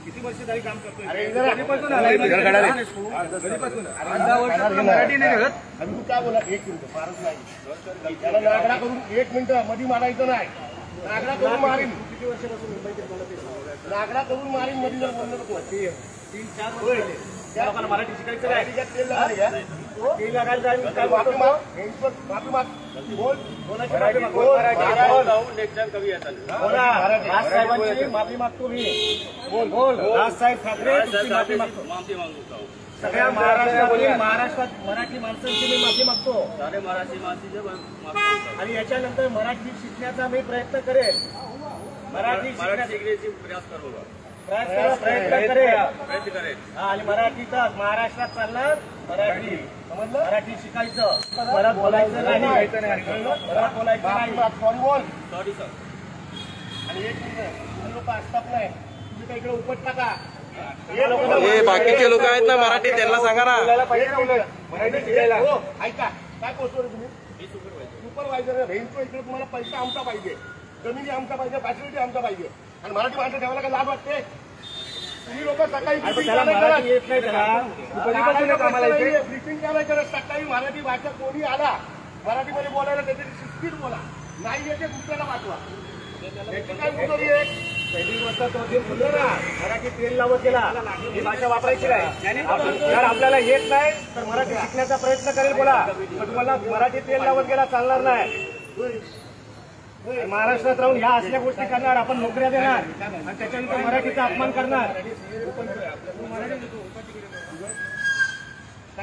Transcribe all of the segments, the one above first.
किती वर्ष झाली काम करतोय? मराठी नाही घडत. तू काय बोला? 1 मिनिट फारच नाही. त्याला नागडा करून 1 मिनिट मध्ये मारायचं नाही. नागडा करून मारीन. किती वर्षापासून मुंबईत नागडा करून मारीन मध्ये जर म्हणलं तर 3-4 वर्ष त्या लोकांना मराठी शिकायचं नाही. तेल लागायला जाईल. माफी माग बोल. साहेबांची माफी मागतो मी. बोल राजसाहेब ठाकरे तुमची माफी मागतो. सगळ्या महाराष्ट्रात मराठी माणसांची मी माफी मागतो. सारे मराठी माणसांची. आणि याच्यानंतर मराठी शिकण्याचा मी प्रयत्न करेन. मराठी शिकण्याचा प्रयास करू. प्रयत्न करेल आणि मराठीचा महाराष्ट्रात चालणार. मराठी समजलं? मराठी शिकायचं. परत बोलायचं नाही. परत बोलायचं नाही. सॉरी बोल. Sorry sir. आणि 1 मिनिट तुम्ही लोक असतात नाही. तुम्ही काही इकडे उपटता का? हे बाकीचे लोक आहेत ना मराठी, त्यांना सांगा ना मराठी शिकायला. हो ऐका, काय पोहोचवलं तुम्ही? Supervisor Renzo. इकडे तुम्हाला पैसा आमचा पाहिजे, जमिनी आमचा पाहिजे, फॅसिलिटी आमचा पाहिजे. आणि मराठी माणसं ठेवायला काय लाज वाटते? तुम्ही लोक सकाळी ब्रिफिंग काय नाही करत. सकाळी मराठी भाषा कोणी आला मराठीमध्ये बोलायला त्याची शिस्तीत बोला. नाही येते दुसऱ्याला पाठवा. काय मुद्दे पहिली गोष्ट तो बोललो ना, मराठी तेल लावत गेला. ही भाषा वापरायची नाही. जर आपल्याला येत नाही तर मराठी शिकण्याचा प्रयत्न करेल. बोला तुम्हाला मराठी तेल लावत गेला चालणार नाही. महाराष्ट्रात राहून ह्या असल्या गोष्टी करणार, आपण नोकऱ्या देणार आणि त्याच्यानंतर मराठीचा अपमान करणार.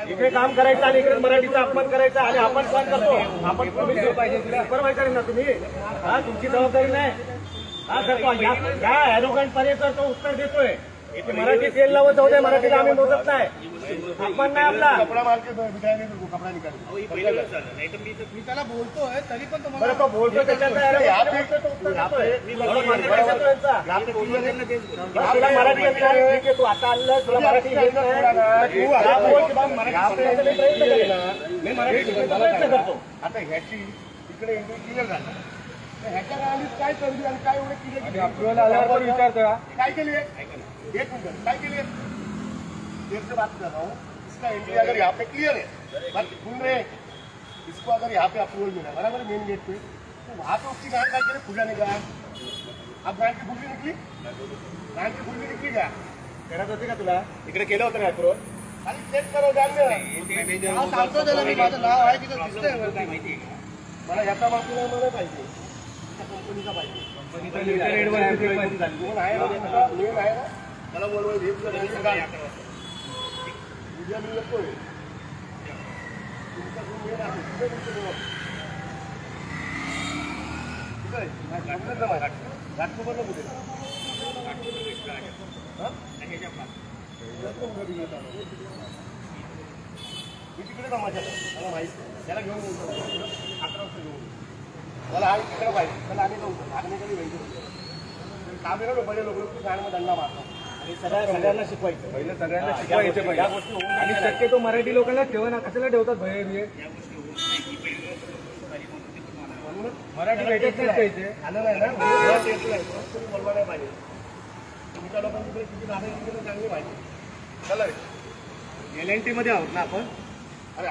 इकडे काम करायचं आणि इकडे मराठीचा अपमान करायचा आणि आपण काम करतो. आपण सुपरवायझर ना तुम्ही. हा तुमची जबाबदारी नाही. हा करतो ह्या ॲरोगंट पर्यंत तो उत्तर देतोय. इथे मराठी तेल लावत जाऊ दे, मराठीला आम्ही मोजत नाही. अपमान नाही आपला. कपडा मार्केट कपडा निकाल. मी त्याला बोलतोय तरी पण तुम्हाला तो बोलतो त्याच्यात मराठी. तू आता आलं तुला मराठी मी मराठी शिकण्याचा प्रयत्न करतो. आता ह्याची इकडे क्लिअर झालं. ह्याच्या काळात काय करली आणि काय एवढे क्लिअर आपल्याला आल्यावर विचारतो काय केली? 1 मिनट काय केली? देर से बात कर रहा हूँ. इसका एंट्री अगर यहाँ पे क्लियर है, बात सुन रहे, इसको अगर यहाँ पे अप्रूवल मिला बराबर मेन गेट पे, तो वहाँ पे उसकी गाड़ी काय केली? फुला निघा. अब गाड़ी की फुली निकली. गाड़ी की फुली निकली का? करत होती का तुला? इकडे केलं होतं ना अप्रूवल? खाली चेक करो जाण सांगतो त्याला मी. माझं नाव आहे तिथं दिसतंय माहिती. मला ह्याचा बाजू नाही मला पाहिजे. कंपनीचा पाहिजे. कंपनीचा आहे ना. मला बोलवा उद्या मी येतोय. तुमचा गुण मेन आहे. घाटकोपरला कुठे? मी तिकडे का माझ्या मला माहिती. त्याला घेऊन 11 वाजता घेऊन मला हा तिकडे पाहिजे. त्याला आम्ही नव्हतं आम्ही कधी व्हायचं काम येणार. पहिले लोक शाळेमध्ये दंडा मारतात. सगळ्यांना शिकवायचं. पहिलं सगळ्यांना शिकवायचं या गोष्टी. आणि शक्यतो मराठी लोकांना ठेवणं कशाला ठेवतात भय बिये? मराठी भेटत नाही पाहिजे. आलं नाही ना बोलवा नाही पाहिजे. तुमच्या लोकांची किती नागरिक चांगली माहिती. चला LNT मध्ये आहोत ना आपण. अरे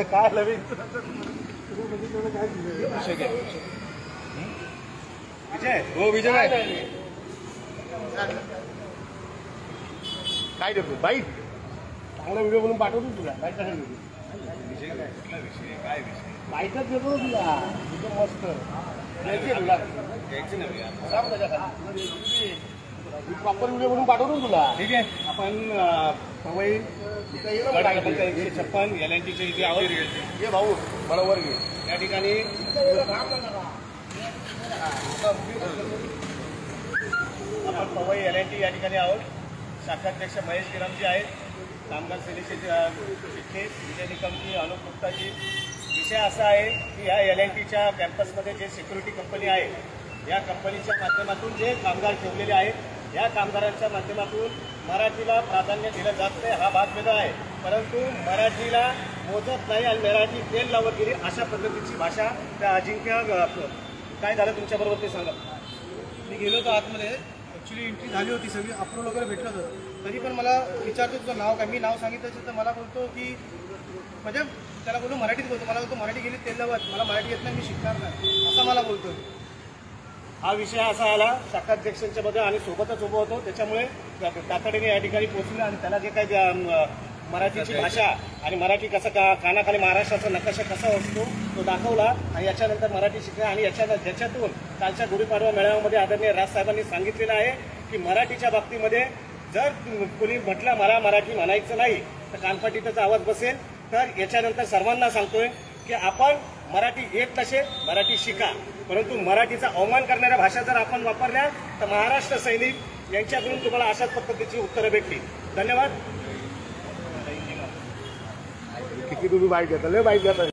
काय नवीन विजय? हो विजय काय देतो बाईट? चांगला व्हिडिओ म्हणून पाठवतो तुला. बाईट काय बाईटच देतो तुला. एकदम मस्त प्रॉपर व्हिडिओ म्हणून पाठवतो तुला. ठीक आहे. आपण पवई 156 LNTच्या इथे आहोत. ये भाऊ मला वर घे. या ठिकाणी आपण पवई LNT या ठिकाणी आहोत. शाखाध्यक्ष महेश गिरामजी आहेत. कामगार सेनेचे चिटणीस विजय निकमजी, अनुप गुप्ताजी. विषय असा आहे की या LNTच्या कॅम्पसमध्ये जे सिक्युरिटी कंपनी आहे, या कंपनीच्या माध्यमातून जे कामगार ठेवलेले आहेत, या कामगारांच्या माध्यमातून मराठीला प्राधान्य दिलं जात नाही, हा भाग वेगळा आहे. परंतु मराठीला मोजत नाही आणि मराठी तेल लावत गेली अशा पद्धतीची भाषा त्या अजिंक्य. काय झालं तुमच्याबरोबर ते सांगा. मी गेलो होतो आतमध्ये, ॲक्च्युली एंट्री झाली होती, सगळी अप्रूव्हल वगैरे भेटलं होतं. तरी पण मला विचारतो तुझं नाव काय, मी नाव सांगितलं तर मला बोलतो की म्हणजे त्याला बोलतो मराठीत बोलतो, मला बोलतो मराठी गेली तेल लावत, मला मराठी येत नाही, मी शिकणार नाही असं मला बोलतो. हा विषय असा आला शाखाध्यक्षांच्या मध्ये आणि सोबतच उभं होतो, त्याच्यामुळे तातडीने या ठिकाणी पोहोचले आणि त्याला जे काही मराठीची भाषा आणि मराठी कसं कानाखाली महाराष्ट्राचा नकाशा कसा असतो तो दाखवला आणि याच्यानंतर मराठी शिकला. आणि ज्याच्यातून कालच्या गुढीपाडवा मेळाव्यामध्ये आदरणीय राजसाहेबांनी सांगितलेलं आहे की मराठीच्या बाबतीमध्ये जर कोणी म्हटलं मला मराठी म्हणायचं नाही तर कानफाटीतच आवाज बसेल. तर याच्यानंतर सर्वांना सांगतोय की आपण मराठी येत नसे मराठी शिका, परंतु मराठीचा अवमान करणाऱ्या भाषा जर आपण वापरल्या तर महाराष्ट्र सैनिक यांच्याकडून तुम्हाला अशाच पद्धतीची उत्तरं भेटली. धन्यवाद. किती तुम्ही बाईट घेता, लय बाईट घेता.